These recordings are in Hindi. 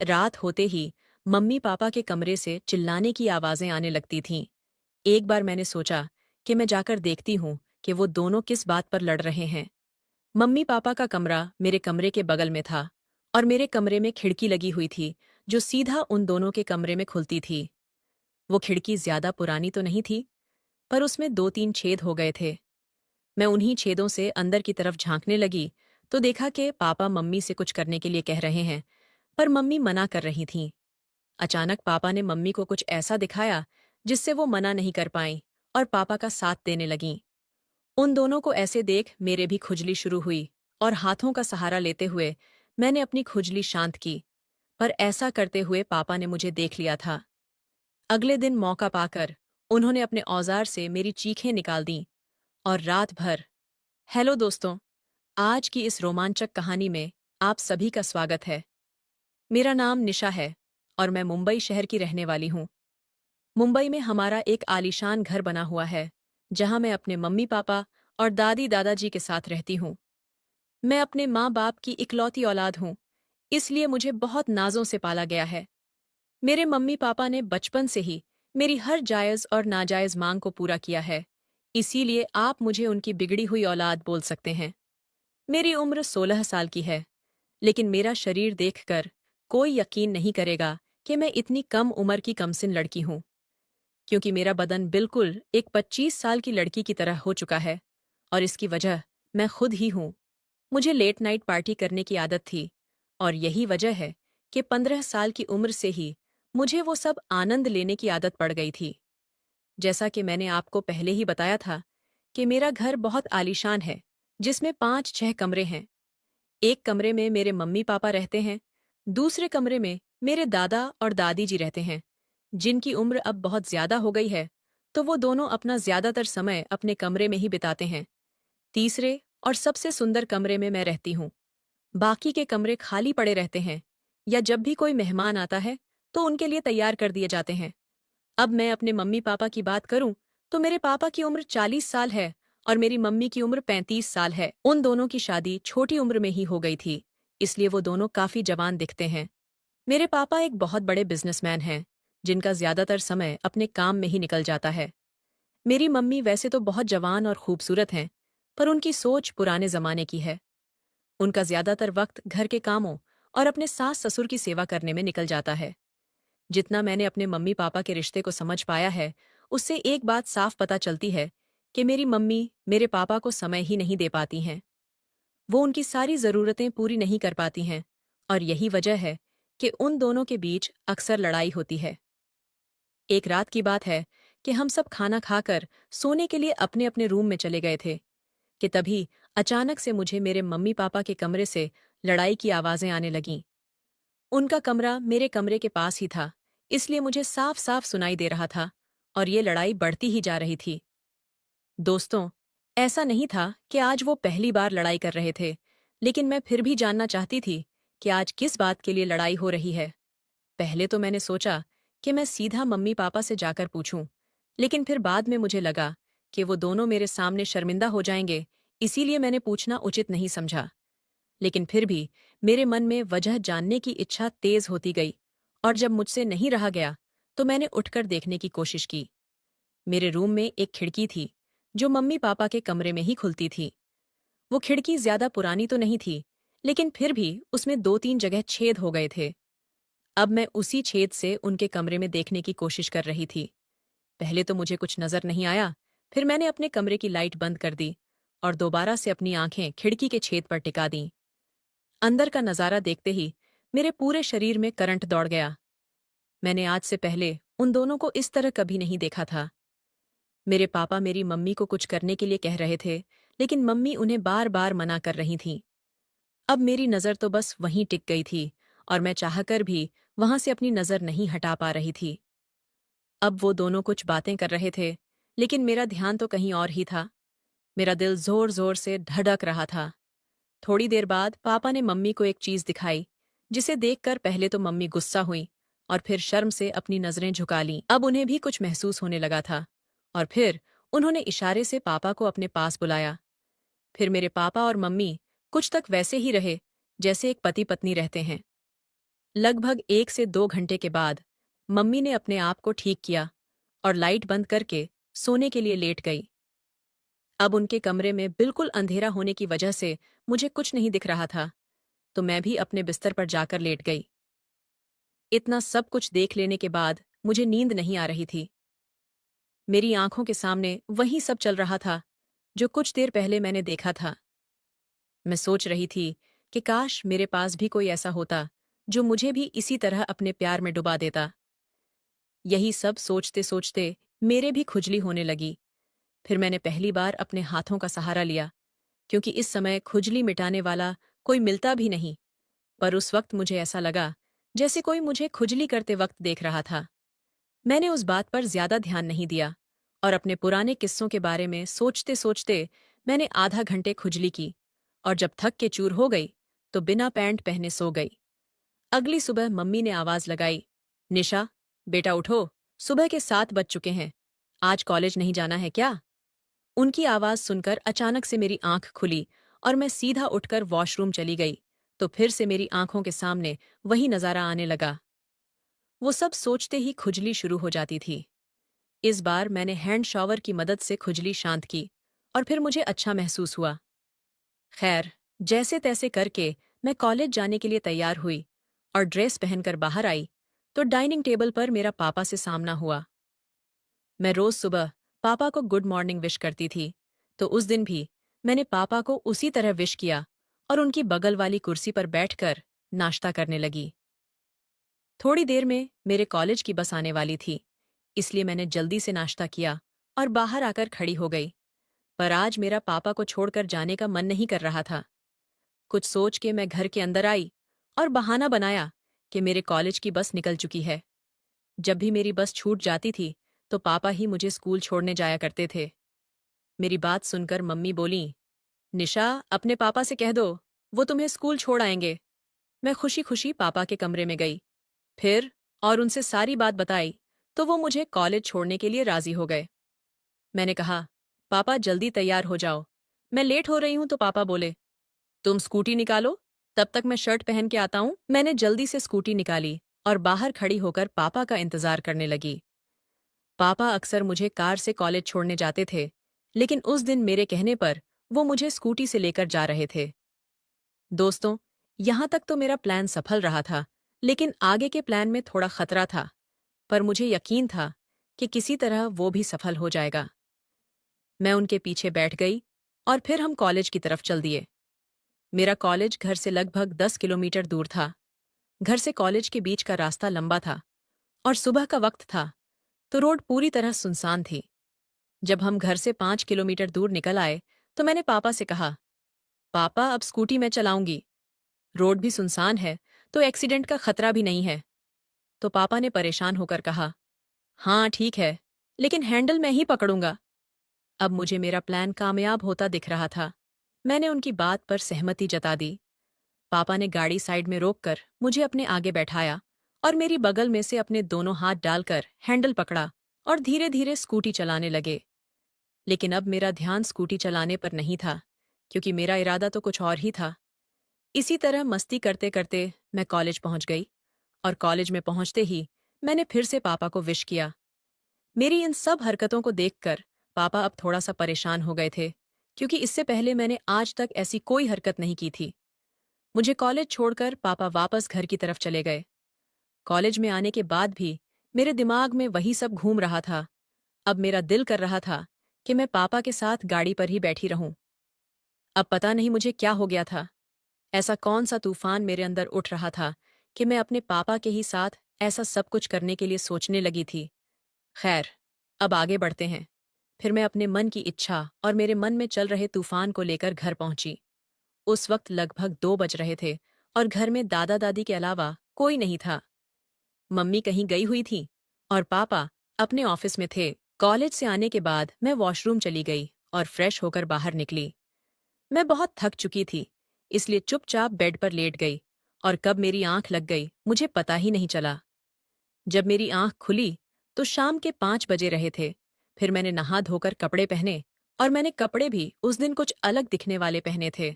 रात होते ही मम्मी पापा के कमरे से चिल्लाने की आवाजें आने लगती थीं। एक बार मैंने सोचा कि मैं जाकर देखती हूँ कि वो दोनों किस बात पर लड़ रहे हैं। मम्मी पापा का कमरा मेरे कमरे के बगल में था और मेरे कमरे में खिड़की लगी हुई थी जो सीधा उन दोनों के कमरे में खुलती थी। वो खिड़की ज्यादा पुरानी तो नहीं थी, पर उसमें दो तीन छेद हो गए थे। मैं उन्हीं छेदों से अंदर की तरफ झांकने लगी तो देखा कि पापा मम्मी से कुछ करने के लिए कह रहे हैं, पर मम्मी मना कर रही थीं। अचानक पापा ने मम्मी को कुछ ऐसा दिखाया जिससे वो मना नहीं कर पाईं और पापा का साथ देने लगीं। उन दोनों को ऐसे देख मेरे भी खुजली शुरू हुई और हाथों का सहारा लेते हुए मैंने अपनी खुजली शांत की, पर ऐसा करते हुए पापा ने मुझे देख लिया था। अगले दिन मौका पाकर उन्होंने अपने औजार से मेरी चीखें निकाल दीं और रात भर। हेलो दोस्तों, आज की इस रोमांचक कहानी में आप सभी का स्वागत है। मेरा नाम निशा है और मैं मुंबई शहर की रहने वाली हूँ। मुंबई में हमारा एक आलीशान घर बना हुआ है, जहाँ मैं अपने मम्मी पापा और दादी दादाजी के साथ रहती हूँ। मैं अपने माँ बाप की इकलौती औलाद हूँ, इसलिए मुझे बहुत नाजों से पाला गया है। मेरे मम्मी पापा ने बचपन से ही मेरी हर जायज़ और नाजायज़ मांग को पूरा किया है, इसीलिए आप मुझे उनकी बिगड़ी हुई औलाद बोल सकते हैं। मेरी उम्र 16 साल की है, लेकिन मेरा शरीर देखकर कोई यकीन नहीं करेगा कि मैं इतनी कम उम्र की कमसिन लड़की हूँ, क्योंकि मेरा बदन बिल्कुल एक 25 साल की लड़की की तरह हो चुका है और इसकी वजह मैं खुद ही हूँ। मुझे लेट नाइट पार्टी करने की आदत थी और यही वजह है कि 15 साल की उम्र से ही मुझे वो सब आनंद लेने की आदत पड़ गई थी। जैसा कि मैंने आपको पहले ही बताया था कि मेरा घर बहुत आलीशान है, जिसमें 5-6 कमरे हैं। एक कमरे में मेरे मम्मी पापा रहते हैं, दूसरे कमरे में मेरे दादा और दादी जी रहते हैं, जिनकी उम्र अब बहुत ज्यादा हो गई है, तो वो दोनों अपना ज्यादातर समय अपने कमरे में ही बिताते हैं। तीसरे और सबसे सुंदर कमरे में मैं रहती हूँ। बाकी के कमरे खाली पड़े रहते हैं या जब भी कोई मेहमान आता है तो उनके लिए तैयार कर दिए जाते हैं। अब मैं अपने मम्मी पापा की बात करूं तो मेरे पापा की उम्र 40 साल है और मेरी मम्मी की उम्र 35 साल है। उन दोनों की शादी छोटी उम्र में ही हो गई थी, इसलिए वो दोनों काफी जवान दिखते हैं। मेरे पापा एक बहुत बड़े बिजनेसमैन हैं, जिनका ज्यादातर समय अपने काम में ही निकल जाता है। मेरी मम्मी वैसे तो बहुत जवान और खूबसूरत हैं, पर उनकी सोच पुराने जमाने की है। उनका ज्यादातर वक्त घर के कामों और अपने सास ससुर की सेवा करने में निकल जाता है। जितना मैंने अपने मम्मी पापा के रिश्ते को समझ पाया है, उससे एक बात साफ पता चलती है कि मेरी मम्मी मेरे पापा को समय ही नहीं दे पाती हैं। वो उनकी सारी जरूरतें पूरी नहीं कर पाती हैं और यही वजह है कि उन दोनों के बीच अक्सर लड़ाई होती है। एक रात की बात है कि हम सब खाना खाकर सोने के लिए अपने अपने रूम में चले गए थे कि तभी अचानक से मुझे मेरे मम्मी पापा के कमरे से लड़ाई की आवाजें आने लगीं। उनका कमरा मेरे कमरे के पास ही था, इसलिए मुझे साफ साफ सुनाई दे रहा था और ये लड़ाई बढ़ती ही जा रही थी। दोस्तों, ऐसा नहीं था कि आज वो पहली बार लड़ाई कर रहे थे, लेकिन मैं फिर भी जानना चाहती थी कि आज किस बात के लिए लड़ाई हो रही है। पहले तो मैंने सोचा कि मैं सीधा मम्मी पापा से जाकर पूछूं, लेकिन फिर बाद में मुझे लगा कि वो दोनों मेरे सामने शर्मिंदा हो जाएंगे, इसीलिए मैंने पूछना उचित नहीं समझा। लेकिन फिर भी मेरे मन में वजह जानने की इच्छा तेज होती गई और जब मुझसे नहीं रहा गया तो मैंने उठकर देखने की कोशिश की। मेरे रूम में एक खिड़की थी जो मम्मी पापा के कमरे में ही खुलती थी। वो खिड़की ज्यादा पुरानी तो नहीं थी, लेकिन फिर भी उसमें दो तीन जगह छेद हो गए थे। अब मैं उसी छेद से उनके कमरे में देखने की कोशिश कर रही थी। पहले तो मुझे कुछ नजर नहीं आया, फिर मैंने अपने कमरे की लाइट बंद कर दी और दोबारा से अपनी आंखें खिड़की के छेद पर टिका दीं। अंदर का नजारा देखते ही मेरे पूरे शरीर में करंट दौड़ गया। मैंने आज से पहले उन दोनों को इस तरह कभी नहीं देखा था। मेरे पापा मेरी मम्मी को कुछ करने के लिए कह रहे थे, लेकिन मम्मी उन्हें बार बार मना कर रही थीं। अब मेरी नज़र तो बस वहीं टिक गई थी और मैं चाहकर भी वहां से अपनी नज़र नहीं हटा पा रही थी। अब वो दोनों कुछ बातें कर रहे थे, लेकिन मेरा ध्यान तो कहीं और ही था। मेरा दिल जोर जोर से धड़क रहा था। थोड़ी देर बाद पापा ने मम्मी को एक चीज दिखाई, जिसे देखकर पहले तो मम्मी गुस्सा हुई और फिर शर्म से अपनी नजरें झुका लीं। अब उन्हें भी कुछ महसूस होने लगा था और फिर उन्होंने इशारे से पापा को अपने पास बुलाया। फिर मेरे पापा और मम्मी कुछ तक वैसे ही रहे जैसे एक पति पत्नी रहते हैं। लगभग 1 से 2 घंटे के बाद मम्मी ने अपने आप को ठीक किया और लाइट बंद करके सोने के लिए लेट गई। अब उनके कमरे में बिल्कुल अंधेरा होने की वजह से मुझे कुछ नहीं दिख रहा था, तो मैं भी अपने बिस्तर पर जाकर लेट गई। इतना सब कुछ देख लेने के बाद मुझे नींद नहीं आ रही थी। मेरी आंखों के सामने वही सब चल रहा था जो कुछ देर पहले मैंने देखा था। मैं सोच रही थी कि काश मेरे पास भी कोई ऐसा होता जो मुझे भी इसी तरह अपने प्यार में डुबा देता। यही सब सोचते सोचते मेरे भी खुजली होने लगी। फिर मैंने पहली बार अपने हाथों का सहारा लिया, क्योंकि इस समय खुजली मिटाने वाला कोई मिलता भी नहीं। पर उस वक्त मुझे ऐसा लगा जैसे कोई मुझे खुजली करते वक्त देख रहा था। मैंने उस बात पर ज्यादा ध्यान नहीं दिया और अपने पुराने किस्सों के बारे में सोचते सोचते मैंने आधा घंटे खुजली की और जब थक के चूर हो गई तो बिना पैंट पहने सो गई। अगली सुबह मम्मी ने आवाज लगाई, निशा, बेटा उठो, सुबह के 7 बज चुके हैं। आज कॉलेज नहीं जाना है क्या? उनकी आवाज सुनकर अचानक से मेरी आंख खुली और मैं सीधा उठकर वॉशरूम चली गई, तो फिर से मेरी आंखों के सामने वही नजारा आने लगा। वो सब सोचते ही खुजली शुरू हो जाती थी। इस बार मैंने हैंड शॉवर की मदद से खुजली शांत की और फिर मुझे अच्छा महसूस हुआ। खैर, जैसे तैसे करके मैं कॉलेज जाने के लिए तैयार हुई और ड्रेस पहनकर बाहर आई तो डाइनिंग टेबल पर मेरा पापा से सामना हुआ। मैं रोज सुबह पापा को गुड मॉर्निंग विश करती थी, तो उस दिन भी मैंने पापा को उसी तरह विश किया और उनकी बगल वाली कुर्सी पर बैठकर नाश्ता करने लगी। थोड़ी देर में मेरे कॉलेज की बस आने वाली थी, इसलिए मैंने जल्दी से नाश्ता किया और बाहर आकर खड़ी हो गई। पर आज मेरा पापा को छोड़कर जाने का मन नहीं कर रहा था। कुछ सोच के मैं घर के अंदर आई और बहाना बनाया कि मेरे कॉलेज की बस निकल चुकी है। जब भी मेरी बस छूट जाती थी तो पापा ही मुझे स्कूल छोड़ने जाया करते थे। मेरी बात सुनकर मम्मी बोली, निशा, अपने पापा से कह दो, वो तुम्हें स्कूल छोड़ आएंगे। मैं खुशी खुशी पापा के कमरे में गई, फिर और उनसे सारी बात बताई तो वो मुझे कॉलेज छोड़ने के लिए राजी हो गए। मैंने कहा, पापा जल्दी तैयार हो जाओ, मैं लेट हो रही हूं। तो पापा बोले, तुम स्कूटी निकालो, तब तक मैं शर्ट पहन के आता हूं। मैंने जल्दी से स्कूटी निकाली और बाहर खड़ी होकर पापा का इंतजार करने लगी। पापा अक्सर मुझे कार से कॉलेज छोड़ने जाते थे, लेकिन उस दिन मेरे कहने पर वो मुझे स्कूटी से लेकर जा रहे थे। दोस्तों, यहां तक तो मेरा प्लान सफल रहा था, लेकिन आगे के प्लान में थोड़ा खतरा था, पर मुझे यकीन था कि किसी तरह वो भी सफल हो जाएगा। मैं उनके पीछे बैठ गई और फिर हम कॉलेज की तरफ चल दिए। मेरा कॉलेज घर से लगभग 10 किलोमीटर दूर था। घर से कॉलेज के बीच का रास्ता लंबा था और सुबह का वक्त था, तो रोड पूरी तरह सुनसान थी। जब हम घर से 5 किलोमीटर दूर निकल आए तो मैंने पापा से कहा, पापा, अब स्कूटी मैं चलाऊंगी। रोड भी सुनसान है तो एक्सीडेंट का खतरा भी नहीं है। तो पापा ने परेशान होकर कहा, हाँ ठीक है, लेकिन हैंडल मैं ही पकड़ूंगा। अब मुझे मेरा प्लान कामयाब होता दिख रहा था। मैंने उनकी बात पर सहमति जता दी। पापा ने गाड़ी साइड में रोककर मुझे अपने आगे बैठाया और मेरी बगल में से अपने दोनों हाथ डालकर हैंडल पकड़ा और धीरे धीरे स्कूटी चलाने लगे। लेकिन अब मेरा ध्यान स्कूटी चलाने पर नहीं था, क्योंकि मेरा इरादा तो कुछ और ही था। इसी तरह मस्ती करते करते मैं कॉलेज पहुंच गई और कॉलेज में पहुंचते ही मैंने फिर से पापा को विश किया। मेरी इन सब हरकतों को देखकर पापा अब थोड़ा सा परेशान हो गए थे, क्योंकि इससे पहले मैंने आज तक ऐसी कोई हरकत नहीं की थी। मुझे कॉलेज छोड़कर पापा वापस घर की तरफ चले गए। कॉलेज में आने के बाद भी मेरे दिमाग में वही सब घूम रहा था। अब मेरा दिल कर रहा था कि मैं पापा के साथ गाड़ी पर ही बैठी रहूं। अब पता नहीं मुझे क्या हो गया था। ऐसा कौन सा तूफान मेरे अंदर उठ रहा था कि मैं अपने पापा के ही साथ ऐसा सब कुछ करने के लिए सोचने लगी थी। खैर, अब आगे बढ़ते हैं। फिर मैं अपने मन की इच्छा और मेरे मन में चल रहे तूफान को लेकर घर पहुंची। उस वक्त लगभग 2 बज रहे थे और घर में दादा दादी के अलावा कोई नहीं था। मम्मी कहीं गई हुई थी और पापा अपने ऑफिस में थे। कॉलेज से आने के बाद मैं वॉशरूम चली गई और फ्रेश होकर बाहर निकली। मैं बहुत थक चुकी थी, इसलिए चुपचाप बेड पर लेट गई और कब मेरी आंख लग गई मुझे पता ही नहीं चला। जब मेरी आंख खुली तो शाम के 5 बजे रहे थे। फिर मैंने नहा धोकर कपड़े पहने और मैंने कपड़े भी उस दिन कुछ अलग दिखने वाले पहने थे।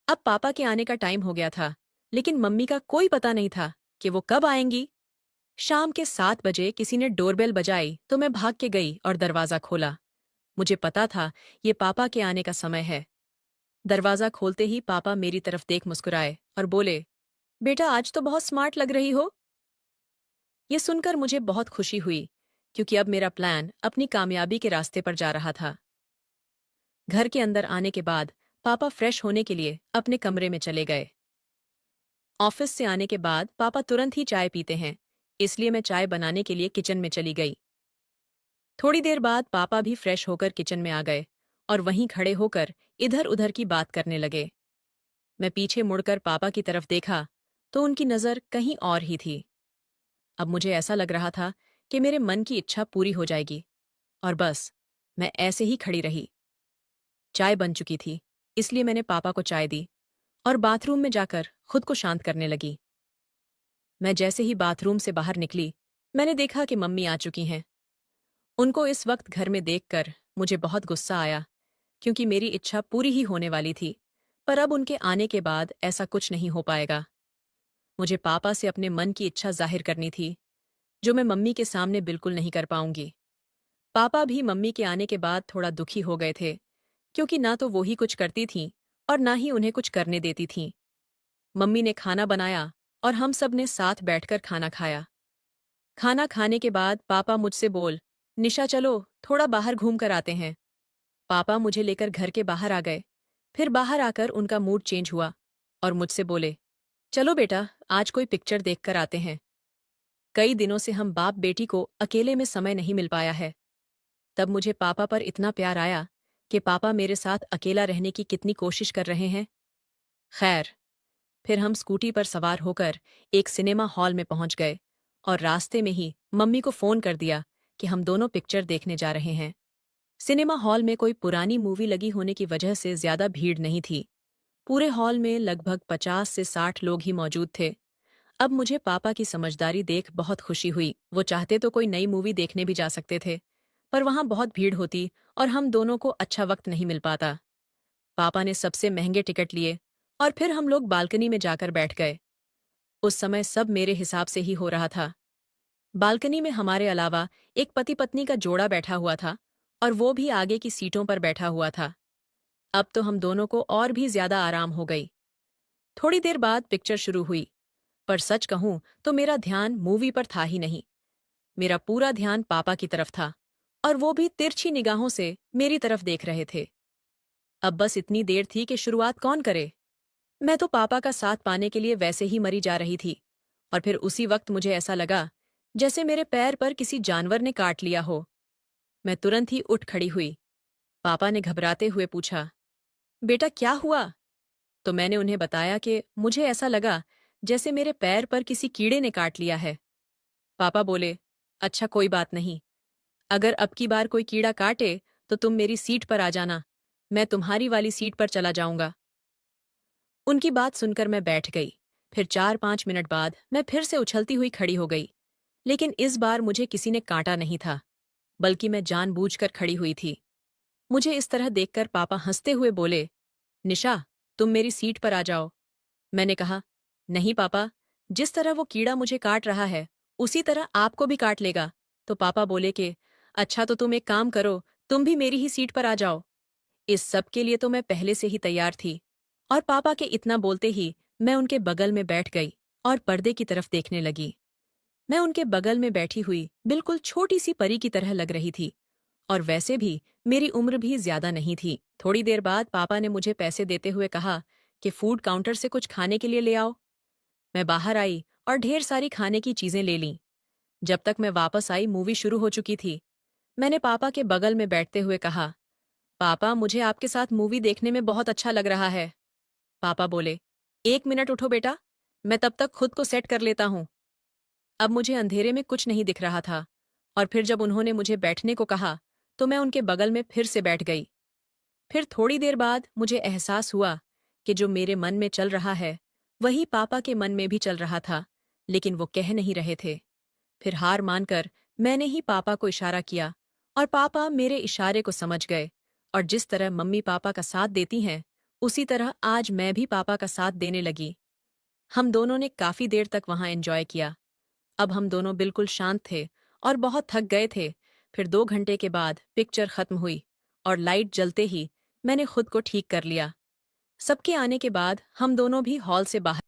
अब पापा के आने का टाइम हो गया था, लेकिन मम्मी का कोई पता नहीं था। कि वो कब आएंगी। शाम के 7 बजे किसी ने डोरबेल बजाई तो मैं भाग के गई और दरवाज़ा खोला। मुझे पता था ये पापा के आने का समय है। दरवाज़ा खोलते ही पापा मेरी तरफ देख मुस्कुराए और बोले, बेटा आज तो बहुत स्मार्ट लग रही हो। ये सुनकर मुझे बहुत खुशी हुई, क्योंकि अब मेरा प्लान अपनी कामयाबी के रास्ते पर जा रहा था। घर के अंदर आने के बाद पापा फ्रेश होने के लिए अपने कमरे में चले गए। ऑफिस से आने के बाद पापा तुरंत ही चाय पीते हैं, इसलिए मैं चाय बनाने के लिए किचन में चली गई। थोड़ी देर बाद पापा भी फ्रेश होकर किचन में आ गए और वहीं खड़े होकर इधर उधर की बात करने लगे। मैं पीछे मुड़कर पापा की तरफ देखा तो उनकी नज़र कहीं और ही थी। अब मुझे ऐसा लग रहा था कि मेरे मन की इच्छा पूरी हो जाएगी, और बस मैं ऐसे ही खड़ी रही। चाय बन चुकी थी, इसलिए मैंने पापा को चाय दी और बाथरूम में जाकर खुद को शांत करने लगी। मैं जैसे ही बाथरूम से बाहर निकली, मैंने देखा कि मम्मी आ चुकी हैं। उनको इस वक्त घर में देखकर मुझे बहुत गुस्सा आया, क्योंकि मेरी इच्छा पूरी ही होने वाली थी, पर अब उनके आने के बाद ऐसा कुछ नहीं हो पाएगा। मुझे पापा से अपने मन की इच्छा जाहिर करनी थी, जो मैं मम्मी के सामने बिल्कुल नहीं कर पाऊंगी। पापा भी मम्मी के आने के बाद थोड़ा दुखी हो गए थे, क्योंकि ना तो वो ही कुछ करती थीं और ना ही उन्हें कुछ करने देती थीं। मम्मी ने खाना बनाया और हम सब ने साथ बैठकर खाना खाया। खाना खाने के बाद पापा मुझसे बोल, निशा चलो थोड़ा बाहर घूम कर आते हैं। पापा मुझे लेकर घर के बाहर आ गए। फिर बाहर आकर उनका मूड चेंज हुआ और मुझसे बोले, चलो बेटा आज कोई पिक्चर देख कर आते हैं। कई दिनों से हम बाप बेटी को अकेले में समय नहीं मिल पाया है। तब मुझे पापा पर इतना प्यार आया कि पापा मेरे साथ अकेला रहने की कितनी कोशिश कर रहे हैं। खैर, फिर हम स्कूटी पर सवार होकर एक सिनेमा हॉल में पहुंच गए और रास्ते में ही मम्मी को फोन कर दिया कि हम दोनों पिक्चर देखने जा रहे हैं। सिनेमा हॉल में कोई पुरानी मूवी लगी होने की वजह से ज्यादा भीड़ नहीं थी। पूरे हॉल में लगभग 50 से 60 लोग ही मौजूद थे। अब मुझे पापा की समझदारी देख बहुत खुशी हुई। वो चाहते तो कोई नई मूवी देखने भी जा सकते थे, पर वहां बहुत भीड़ होती और हम दोनों को अच्छा वक्त नहीं मिल पाता। पापा ने सबसे महंगे टिकट लिए और फिर हम लोग बालकनी में जाकर बैठ गए। उस समय सब मेरे हिसाब से ही हो रहा था। बालकनी में हमारे अलावा एक पति पत्नी का जोड़ा बैठा हुआ था और वो भी आगे की सीटों पर बैठा हुआ था। अब तो हम दोनों को और भी ज्यादा आराम हो गई। थोड़ी देर बाद पिक्चर शुरू हुई, पर सच कहूं तो मेरा ध्यान मूवी पर था ही नहीं। मेरा पूरा ध्यान पापा की तरफ था और वो भी तिरछी निगाहों से मेरी तरफ देख रहे थे। अब बस इतनी देर थी कि शुरुआत कौन करे। मैं तो पापा का साथ पाने के लिए वैसे ही मरी जा रही थी, और फिर उसी वक्त मुझे ऐसा लगा जैसे मेरे पैर पर किसी जानवर ने काट लिया हो। मैं तुरंत ही उठ खड़ी हुई। पापा ने घबराते हुए पूछा, बेटा क्या हुआ? तो मैंने उन्हें बताया कि मुझे ऐसा लगा जैसे मेरे पैर पर किसी कीड़े ने काट लिया है। पापा बोले, अच्छा कोई बात नहीं, अगर अब की बार कोई कीड़ा काटे तो तुम मेरी सीट पर आ जाना, मैं तुम्हारी वाली सीट पर चला जाऊंगा। उनकी बात सुनकर मैं बैठ गई। फिर 4-5 मिनट बाद मैं फिर से उछलती हुई खड़ी हो गई, लेकिन इस बार मुझे किसी ने काटा नहीं था, बल्कि मैं जानबूझकर खड़ी हुई थी। मुझे इस तरह देखकर पापा हंसते हुए बोले, निशा तुम मेरी सीट पर आ जाओ। मैंने कहा, नहीं पापा, जिस तरह वो कीड़ा मुझे काट रहा है उसी तरह आपको भी काट लेगा। तो पापा बोले कि अच्छा तो तुम एक काम करो, तुम भी मेरी ही सीट पर आ जाओ। इस सब के लिए तो मैं पहले से ही तैयार थी, और पापा के इतना बोलते ही मैं उनके बगल में बैठ गई और पर्दे की तरफ देखने लगी। मैं उनके बगल में बैठी हुई बिल्कुल छोटी सी परी की तरह लग रही थी, और वैसे भी मेरी उम्र भी ज्यादा नहीं थी। थोड़ी देर बाद पापा ने मुझे पैसे देते हुए कहा कि फूड काउंटर से कुछ खाने के लिए ले आओ। मैं बाहर आई और ढेर सारी खाने की चीजें ले लीं। जब तक मैं वापस आई मूवी शुरू हो चुकी थी। मैंने पापा के बगल में बैठते हुए कहा, पापा मुझे आपके साथ मूवी देखने में बहुत अच्छा लग रहा है। पापा बोले, 1 मिनट उठो बेटा, मैं तब तक खुद को सेट कर लेता हूँ। अब मुझे अंधेरे में कुछ नहीं दिख रहा था, और फिर जब उन्होंने मुझे बैठने को कहा तो मैं उनके बगल में फिर से बैठ गई। फिर थोड़ी देर बाद मुझे एहसास हुआ कि जो मेरे मन में चल रहा है वही पापा के मन में भी चल रहा था, लेकिन वो कह नहीं रहे थे। फिर हार मानकर मैंने ही पापा को इशारा किया, और पापा मेरे इशारे को समझ गए, और जिस तरह मम्मी पापा का साथ देती हैं उसी तरह आज मैं भी पापा का साथ देने लगी। हम दोनों ने काफी देर तक वहां एंजॉय किया। अब हम दोनों बिल्कुल शांत थे और बहुत थक गए थे। फिर 2 घंटे के बाद पिक्चर खत्म हुई और लाइट जलते ही मैंने खुद को ठीक कर लिया। सबके आने के बाद हम दोनों भी हॉल से बाहर